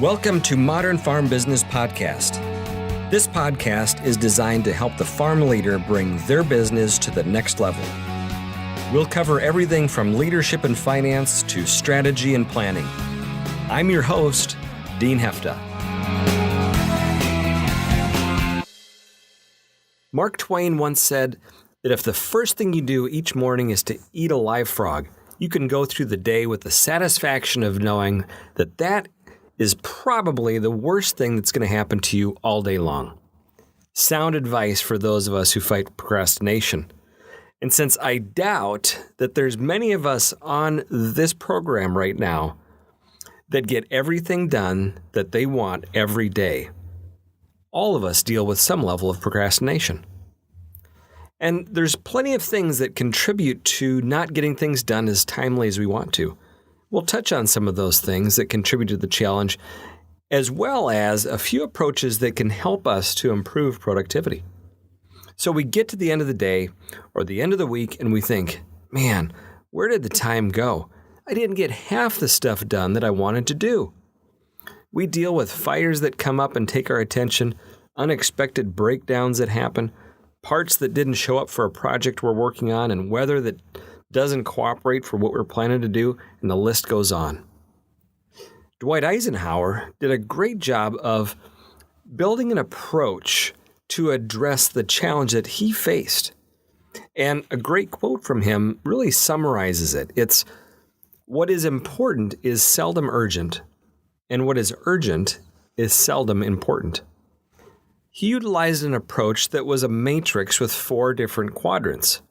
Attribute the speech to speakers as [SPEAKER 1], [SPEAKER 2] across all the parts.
[SPEAKER 1] Welcome to Modern Farm Business Podcast. This podcast is designed to help the farm leader bring their business to the next level. We'll cover everything from leadership and finance to strategy and planning. I'm your host, Dean Hefta. Mark Twain once said that if the first thing you do each morning is to eat a live frog, you can go through the day with the satisfaction of knowing that that is probably the worst thing that's going to happen to you all day long. Sound advice for those of us who fight procrastination. And since I doubt that there's many of us on this program right now that get everything done that they want every day, all of us deal with some level of procrastination. And there's plenty of things that contribute to not getting things done as timely as we want to. We'll touch on some of those things that contribute to the challenge, as well as a few approaches that can help us to improve productivity. So we get to the end of the day or the end of the week and we think, man, where did the time go? I didn't get half the stuff done that I wanted to do. We deal with fires that come up and take our attention, unexpected breakdowns that happen, parts that didn't show up for a project we're working on, and weather that doesn't cooperate for what we're planning to do, and the list goes on. Dwight Eisenhower did a great job of building an approach to address the challenge that he faced. And a great quote from him really summarizes it. It's, "What is important is seldom urgent, and what is urgent is seldom important." He utilized an approach that was a matrix with 4 different quadrants.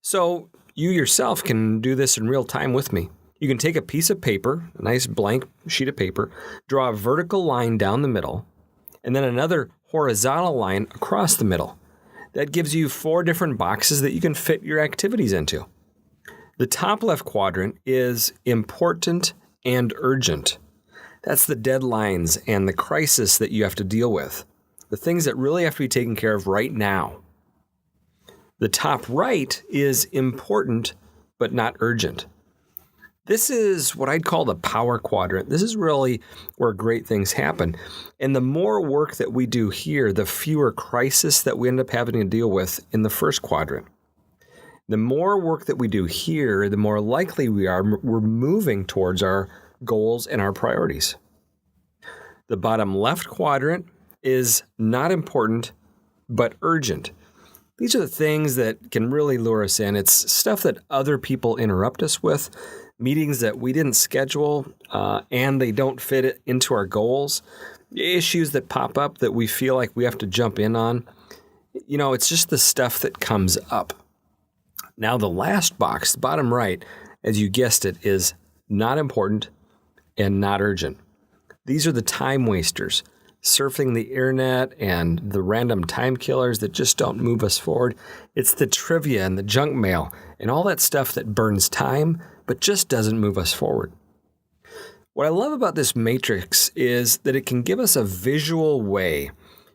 [SPEAKER 1] So you yourself can do this in real time with me. You can take a piece of paper, a nice blank sheet of paper, draw a vertical line down the middle, and then another horizontal line across the middle. That gives you 4 different boxes that you can fit your activities into. The top left quadrant is important and urgent. That's the deadlines and the crisis that you have to deal with, the things that really have to be taken care of right now. The top right is important, but not urgent. This is what I'd call the power quadrant. This is really where great things happen. And the more work that we do here, the fewer crises that we end up having to deal with in the first quadrant. The more work that we do here, the more likely we're moving towards our goals and our priorities. The bottom left quadrant is not important, but urgent. These are the things that can really lure us in. It's stuff that other people interrupt us with, meetings that we didn't schedule, and they don't fit into our goals, issues that pop up that we feel like we have to jump in on. You know, it's just the stuff that comes up. Now, the last box, the bottom right, as you guessed it, is not important and not urgent. These are the time wasters. Surfing the internet and the random time killers that just don't move us forward. It's the trivia and the junk mail and all that stuff that burns time but just doesn't move us forward. What I love about this matrix is that it can give us a visual way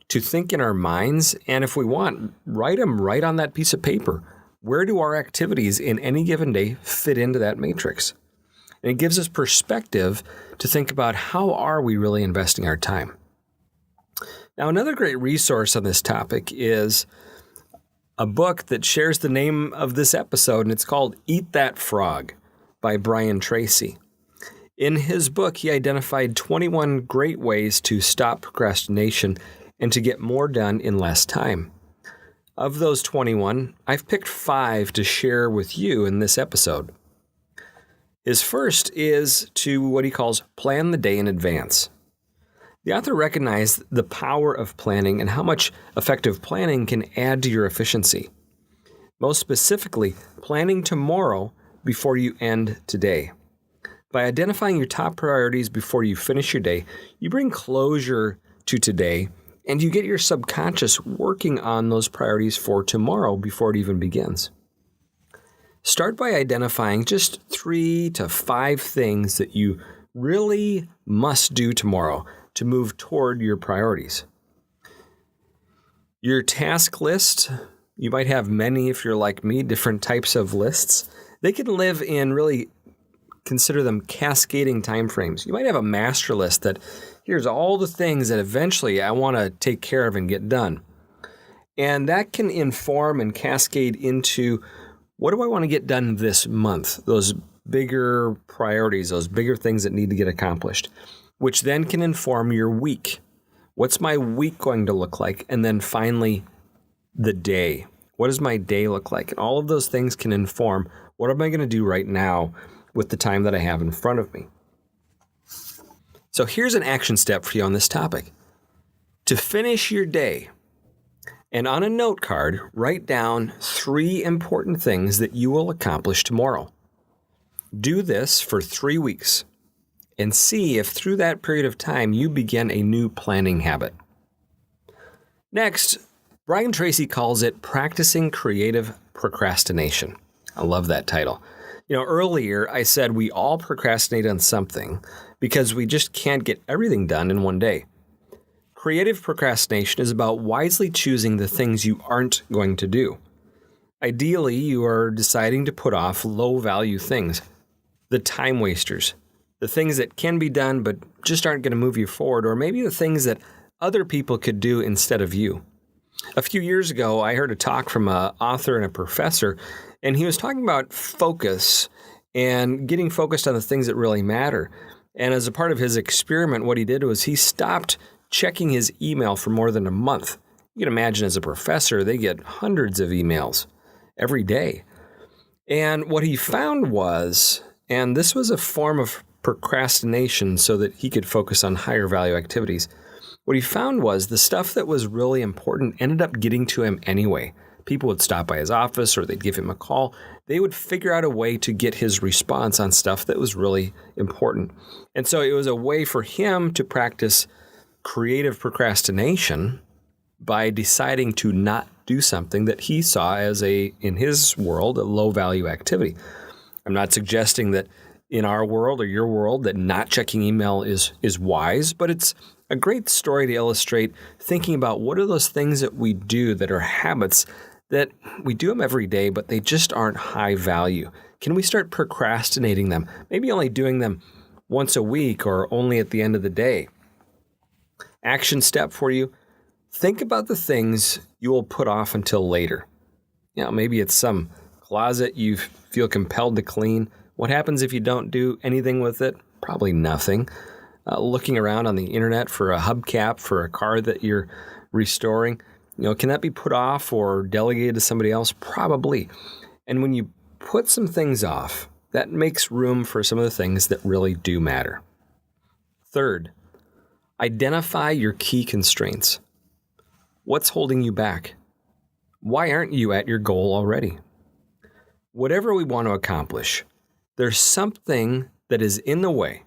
[SPEAKER 1] to think in our minds, and if we want, write them right on that piece of paper. Where do our activities in any given day fit into that matrix? And it gives us perspective to think about how are we really investing our time. Now, another great resource on this topic is a book that shares the name of this episode, and it's called Eat That Frog by Brian Tracy. In his book, he identified 21 great ways to stop procrastination and to get more done in less time. Of those 21, I've picked 5 to share with you in this episode. His first is to what he calls plan the day in advance. The author recognized the power of planning and how much effective planning can add to your efficiency. Most specifically, planning tomorrow before you end today. By identifying your top priorities before you finish your day, you bring closure to today and you get your subconscious working on those priorities for tomorrow before it even begins. Start by identifying just 3 to 5 things that you really must do tomorrow to move toward your priorities. Your task list, you might have many if you're like me, different types of lists. They can live in really consider them cascading timeframes. You might have a master list that Here's all the things that eventually I want to take care of and get done. And that can inform and cascade into, what do I want to get done this month? Those bigger priorities, those bigger things that need to get accomplished, which then can inform your week. What's my week going to look like? And then finally, the day. What does my day look like? And all of those things can inform, what am I going to do right now with the time that I have in front of me? So here's an action step for you on this topic. To finish your day, and on a note card, write down 3 important things that you will accomplish tomorrow. Do this for 3 weeks and see if through that period of time you begin a new planning habit. Next, Brian Tracy calls it practicing creative procrastination. I love that title. Earlier I said we all procrastinate on something because we just can't get everything done in one day. Creative procrastination is about wisely choosing the things you aren't going to do. Ideally, you are deciding to put off low-value things, the time wasters, the things that can be done but just aren't going to move you forward, or maybe the things that other people could do instead of you. A few years ago, I heard a talk from an author and a professor, and he was talking about focus and getting focused on the things that really matter. And as a part of his experiment, what he did was he stopped checking his email for more than a month. You can imagine as a professor, they get hundreds of emails every day. And what he found was, and this was a form of procrastination so that he could focus on higher value activities, what he found was the stuff that was really important ended up getting to him anyway. People would stop by his office or they'd give him a call. They would figure out a way to get his response on stuff that was really important. And so it was a way for him to practice creative procrastination by deciding to not do something that he saw as in his world, a low value activity. I'm not suggesting that in our world or your world that not checking email is wise, but it's a great story to illustrate thinking about what are those things that we do that are habits that we do them every day, but they just aren't high value. Can we start procrastinating them? Maybe only doing them once a week or only at the end of the day. Action step for you. Think about the things you will put off until later. Maybe it's some closet you feel compelled to clean. What happens if you don't do anything with it? Probably nothing. Looking around on the internet for a hubcap for a car that you're restoring. Can that be put off or delegated to somebody else? Probably. And when you put some things off, that makes room for some of the things that really do matter. Third, identify your key constraints. What's holding you back? Why aren't you at your goal already? Whatever we want to accomplish, there's something that is in the way,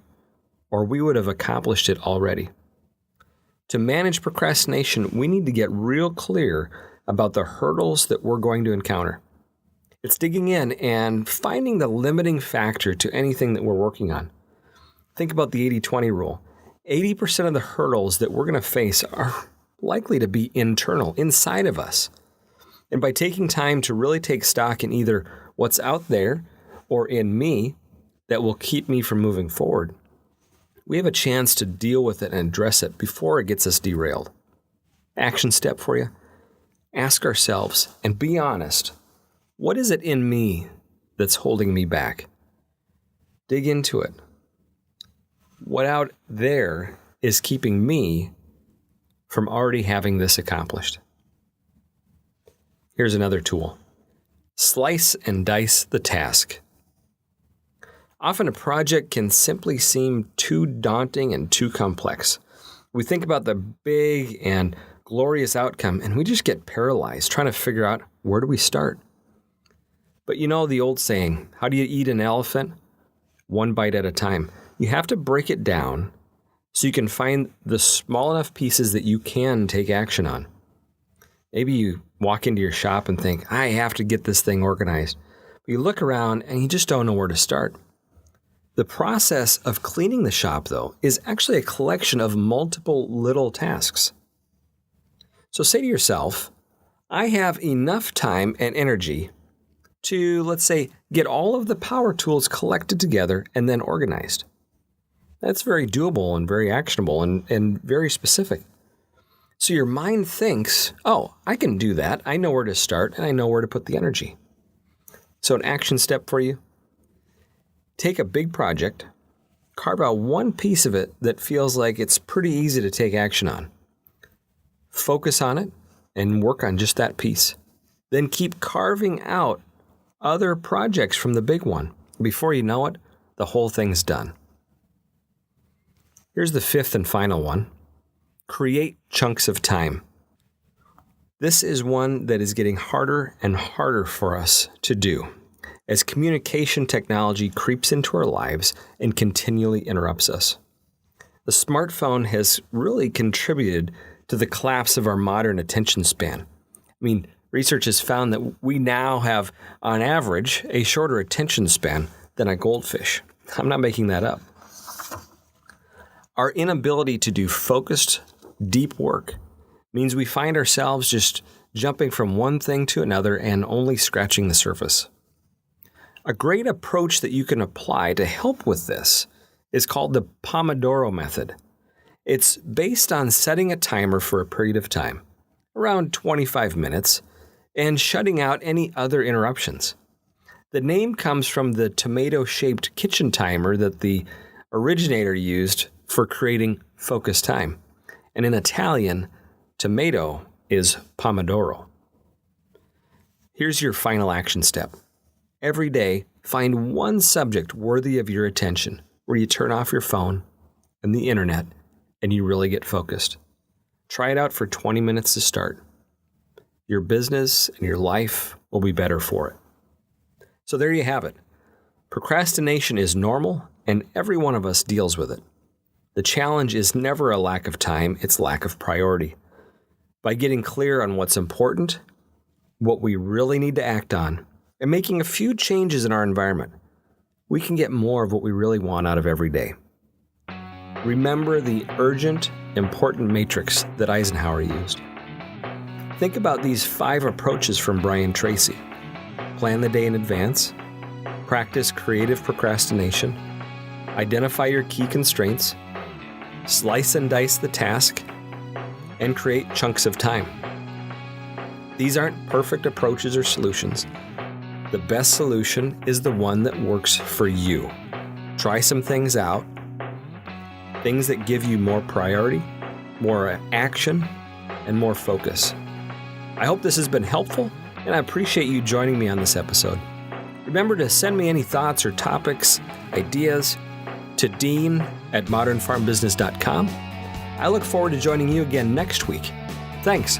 [SPEAKER 1] or we would have accomplished it already. To manage procrastination, we need to get real clear about the hurdles that we're going to encounter. It's digging in and finding the limiting factor to anything that we're working on. Think about the 80-20 rule. 80% of the hurdles that we're going to face are likely to be internal, inside of us. And by taking time to really take stock in either what's out there or in me that will keep me from moving forward, we have a chance to deal with it and address it before it gets us derailed. Action step for you. Ask ourselves and be honest. What is it in me that's holding me back? Dig into it. What out there is keeping me from already having this accomplished? Here's another tool. Slice and dice the task. Often a project can simply seem too daunting and too complex. We think about the big and glorious outcome and we just get paralyzed trying to figure out, where do we start? But you know the old saying, how do you eat an elephant? One bite at a time. You have to break it down so you can find the small enough pieces that you can take action on. Maybe you walk into your shop and think, I have to get this thing organized. But you look around and you just don't know where to start. The process of cleaning the shop, though, is actually a collection of multiple little tasks. So say to yourself, I have enough time and energy to, let's say, get all of the power tools collected together and then organized. That's very doable and very actionable and very specific. So your mind thinks, oh, I can do that. I know where to start and I know where to put the energy. So an action step for you, take a big project, carve out one piece of it that feels like it's pretty easy to take action on. Focus on it and work on just that piece. Then keep carving out other projects from the big one. Before you know it, the whole thing's done. Here's the fifth and final one. Create chunks of time. This is one that is getting harder and harder for us to do as communication technology creeps into our lives and continually interrupts us. The smartphone has really contributed to the collapse of our modern attention span. Research has found that we now have, on average, a shorter attention span than a goldfish. I'm not making that up. Our inability to do focused, deep work means we find ourselves just jumping from one thing to another and only scratching the surface. A great approach that you can apply to help with this is called the Pomodoro method. It's based on setting a timer for a period of time, around 25 minutes, and shutting out any other interruptions. The name comes from the tomato-shaped kitchen timer that the originator used for creating focus time. And in Italian, tomato is pomodoro. Here's your final action step. Every day, find one subject worthy of your attention where you turn off your phone and the internet and you really get focused. Try it out for 20 minutes to start. Your business and your life will be better for it. So there you have it. Procrastination is normal and every one of us deals with it. The challenge is never a lack of time, it's lack of priority. By getting clear on what's important, what we really need to act on, and making a few changes in our environment, we can get more of what we really want out of every day. Remember the urgent, important matrix that Eisenhower used. Think about these 5 approaches from Brian Tracy. Plan the day in advance, practice creative procrastination, identify your key constraints, slice and dice the task, and create chunks of time. These aren't perfect approaches or solutions. The best solution is the one that works for you. Try some things out, things that give you more priority, more action, and more focus. I hope this has been helpful, and I appreciate you joining me on this episode. Remember to send me any thoughts or topics, ideas, to dean@modernfarmbusiness.com. I look forward to joining you again next week. Thanks.